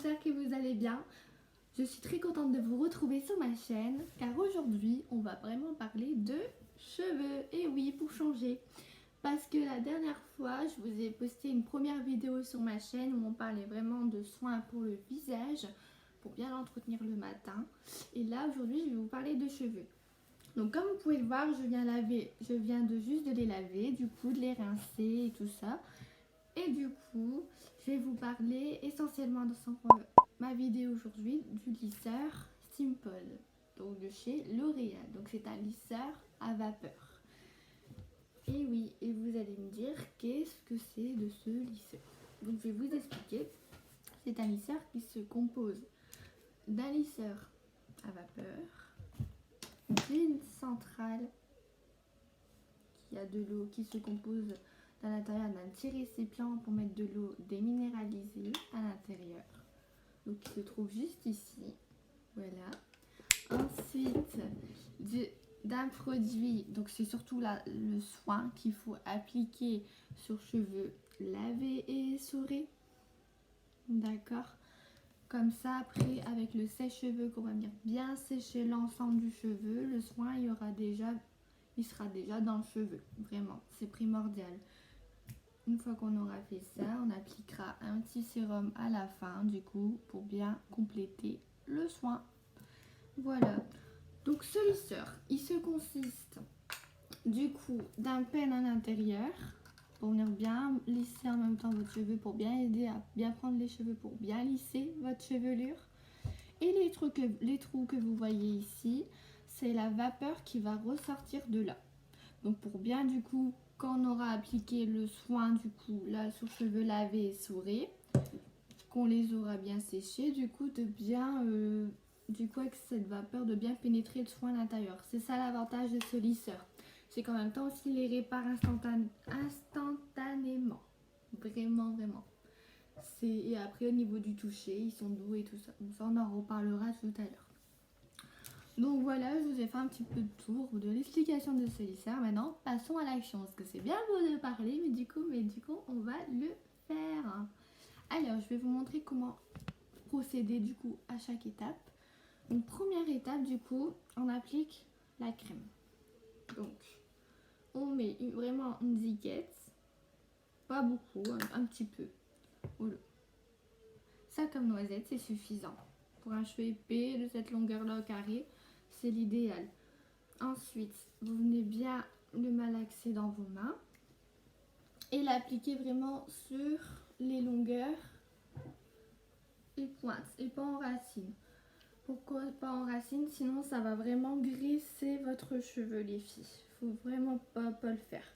j'espère que vous allez bien. Je suis très contente de vous retrouver sur ma chaîne car aujourd'hui on va vraiment parler de cheveux. Et oui, pour changer. Parce que la dernière fois je vous ai posté une première vidéo sur ma chaîne où on parlait vraiment de soins pour le visage, pour bien l'entretenir le matin. Et là aujourd'hui je vais vous parler de cheveux. Donc comme vous pouvez le voir, je viens de juste de les laver, du coup de les rincer et tout ça. Et du coup, je vais vous parler essentiellement dans ma vidéo aujourd'hui du lisseur Simple, donc de chez L'Oréal. Donc c'est un lisseur à vapeur. Et oui, et vous allez me dire qu'est-ce que c'est de ce lisseur. Donc je vais vous expliquer. C'est un lisseur qui se compose d'un lisseur à vapeur, d'une centrale qui a de l'eau qui se compose à l'intérieur d'un petit récipient pour mettre de l'eau déminéralisée à l'intérieur. Donc il se trouve juste ici. Voilà. Ensuite, d'un produit, donc c'est surtout le soin qu'il faut appliquer sur cheveux lavés et essorés. D'accord. Comme ça, après, avec le sèche-cheveux qu'on va venir bien sécher l'ensemble du cheveu, le soin il sera déjà dans le cheveu. Vraiment, c'est primordial. Une fois qu'on aura fait ça, on appliquera un petit sérum à la fin du coup pour bien compléter le soin. Voilà. Donc ce lisseur, il se consiste du coup d'un pen à l'intérieur pour venir bien lisser en même temps votre cheveu, pour bien aider à bien prendre les cheveux, pour bien lisser votre chevelure. Et les trous que vous voyez ici, c'est la vapeur qui va ressortir de là. Donc pour bien du coup, quand on aura appliqué le soin du coup là sur cheveux lavés et essorés, qu'on les aura bien séchés, du coup de bien avec cette vapeur de bien pénétrer le soin à l'intérieur. C'est ça l'avantage de ce lisseur. C'est qu'en même temps aussi il les répare instantanément. Vraiment, vraiment. Et après au niveau du toucher, ils sont doux et tout ça. Donc ça on en reparlera tout à l'heure. Donc voilà, je vous ai fait un petit peu de tour de l'explication de ce lisseur. Maintenant, passons à l'action. Parce que c'est bien beau de parler, mais du coup, on va le faire. Alors, je vais vous montrer comment procéder du coup à chaque étape. Donc, première étape, du coup, on applique la crème. Donc, on met vraiment une ziquette. Pas beaucoup, un petit peu. Voilà. Ça comme noisette, c'est suffisant. Pour un cheveu épais de cette longueur-là au carré, c'est l'idéal. Ensuite, vous venez bien le malaxer dans vos mains et l'appliquer vraiment sur les longueurs et pointes et pas en racine. Pourquoi pas en racine? Sinon, ça va vraiment graisser votre cheveu, les filles. Il ne faut vraiment pas le faire.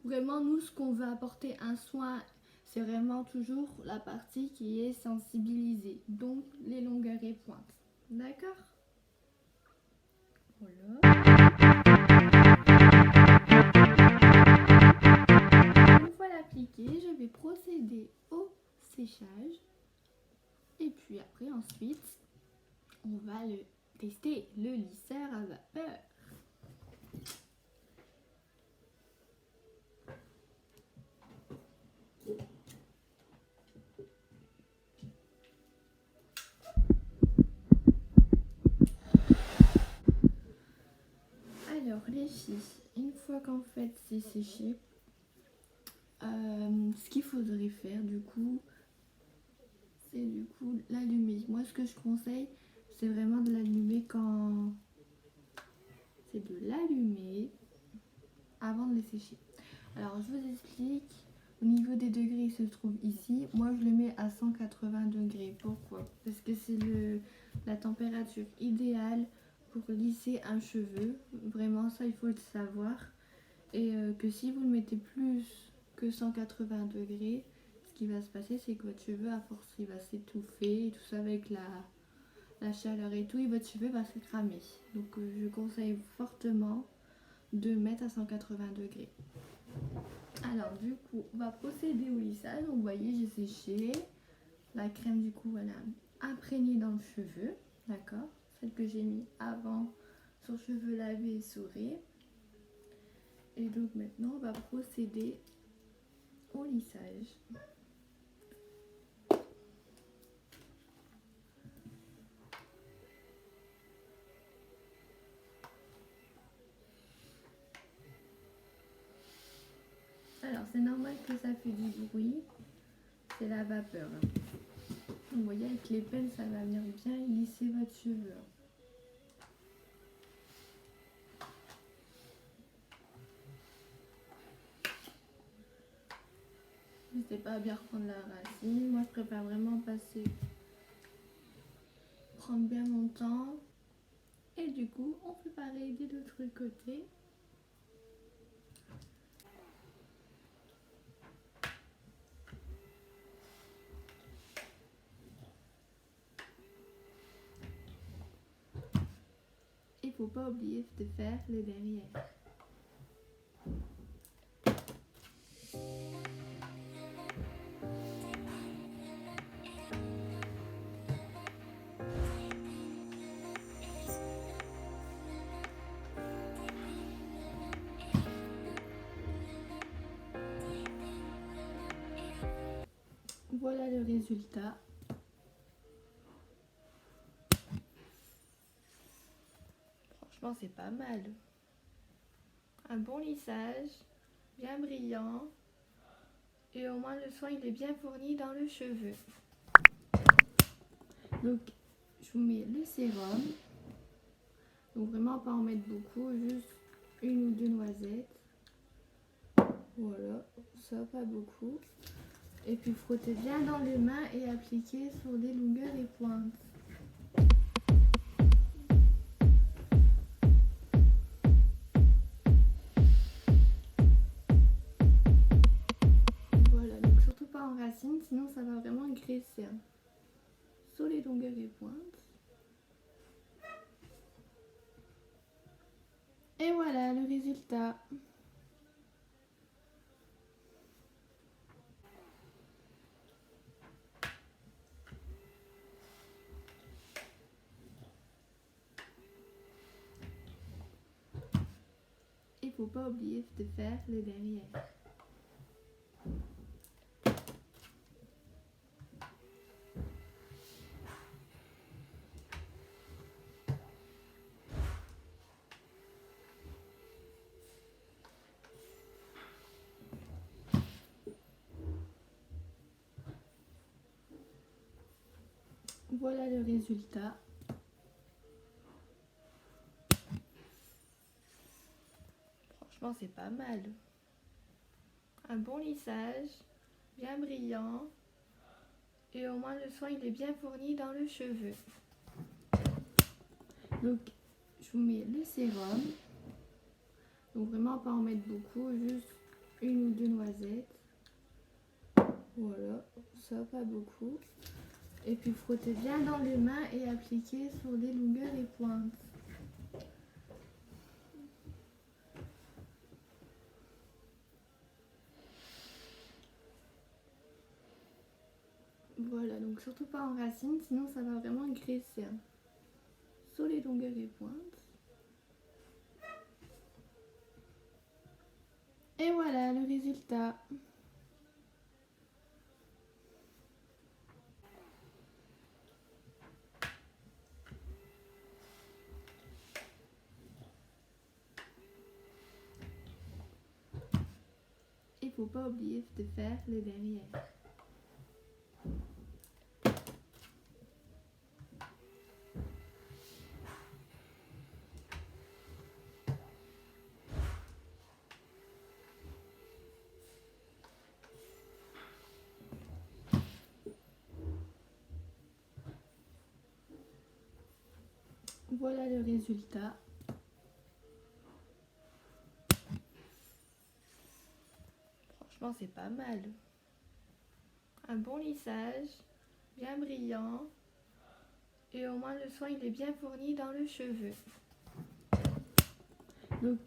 Vraiment, nous, ce qu'on veut apporter un soin, c'est vraiment toujours la partie qui est sensibilisée. Donc, les longueurs et pointes. D'accord? Voilà. Appliqué, je vais procéder au séchage et puis après ensuite on va le tester, le lisseur à vapeur. Alors les filles, une fois qu'en fait c'est séché, ce qu'il faudrait faire du coup, c'est du coup l'allumer. Moi ce que je conseille, c'est vraiment de l'allumer avant de les sécher. Alors je vous explique. Au niveau des degrés, il se trouve ici. Moi, je le mets à 180 degrés. Pourquoi? Parce que c'est la température idéale pour lisser un cheveu. Vraiment, ça, il faut le savoir. Et que si vous le mettez plus que 180 degrés, ce qui va se passer, c'est que votre cheveu, à force, il va s'étouffer. Et tout ça avec la chaleur et tout, et votre cheveu va se cramer. Donc, je conseille fortement de mettre à 180 degrés. Alors du coup, on va procéder au lissage. Donc vous voyez, j'ai séché. La crème du coup, elle a imprégné dans le cheveu. D'accord? Celle que j'ai mis avant sur cheveux lavés et essorés. Et donc maintenant, on va procéder au lissage. c'est normal que ça fait du bruit. C'est la vapeur. Vous voyez, avec les pelles, ça va venir bien lisser votre cheveux. N'hésitez pas à bien reprendre la racine. Moi, je préfère vraiment prendre bien mon temps. Et du coup, on fait pareil de l'autre côté. Il ne faut pas oublier de faire le derrière. Voilà le résultat. Franchement, c'est pas mal. Un bon lissage, bien brillant. Et au moins le soin il est bien fourni dans le cheveu. Donc je vous mets le sérum. Donc vraiment pas en mettre beaucoup, juste une ou deux noisettes. Voilà, ça pas beaucoup. Et puis frottez bien dans les mains et appliquez sur les longueurs et pointes. Voilà, donc surtout pas en racine, sinon ça va vraiment graisser. Sur les longueurs et pointes. Et voilà le résultat. Il ne faut pas oublier de faire le derrière. Voilà le résultat. Franchement, c'est pas mal. Un bon lissage, bien brillant. Et au moins le soin il est bien fourni dans le cheveu. Donc je vous mets le sérum. Donc vraiment pas en mettre beaucoup, juste une ou deux noisettes. Voilà, ça pas beaucoup. Et puis frottez bien dans les mains et appliquez sur les longueurs et pointes. Voilà, donc surtout pas en racine, sinon ça va vraiment graisser. Sur les longueurs et pointes. Et voilà le résultat. Il ne faut pas oublier de faire le derrière. Voilà le résultat. Franchement, c'est pas mal. Un bon lissage, bien brillant. Et au moins le soin il est bien fourni dans le cheveu. Donc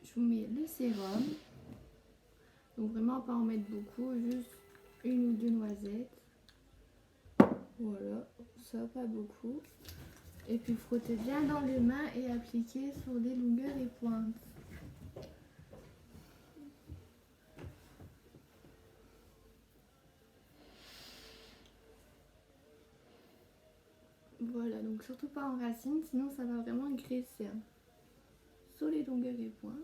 je vous mets le sérum. Donc vraiment pas en mettre beaucoup, juste une ou deux noisettes. Voilà, ça pas beaucoup. Et puis frottez bien dans les mains et appliquez sur les longueurs et pointes. Voilà, donc surtout pas en racine, sinon ça va vraiment graisser. Sur les longueurs et pointes.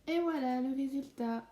Et voilà le résultat.